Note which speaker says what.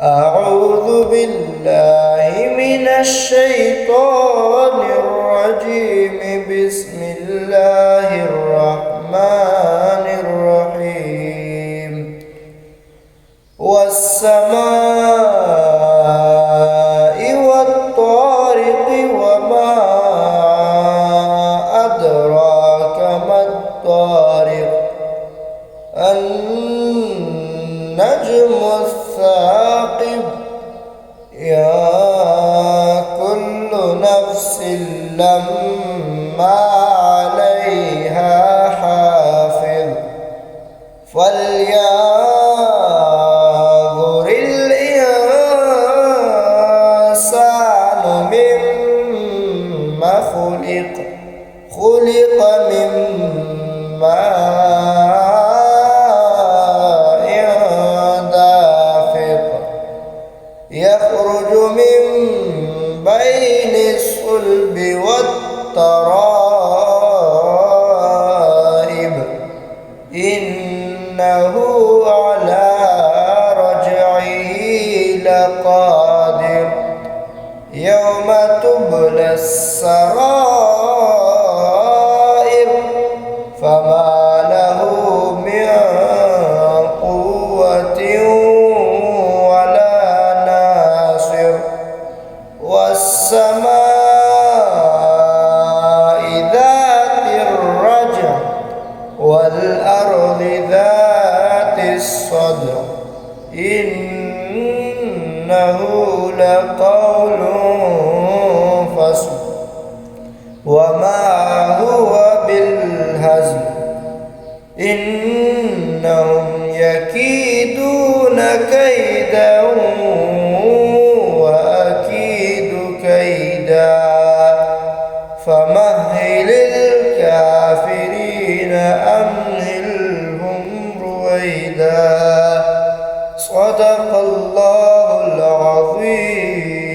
Speaker 1: أعوذ بالله من الشيطان الرجيم. بسم الله الرحمن الرحيم. والسماء والطارق وما أدراك ما الطارق. النجم الثاقب. يا كل نفس لما عليها حافظ فلينظر الإنسان مما خلق من ماء دافق يخرج من بين الصلب والترائب إنه على رجعه لقادر يوم تبلى السرائر فما له من قوة ولا ناصر. والسماء ذات الرجع والأرض ذات الصدع إنه لقول فصل وما هو بالهزل إنهم يكيدون كيدا وأكيد كيدا فمهل الكافرين أمهلهم رويدا. صدق الله العظيم.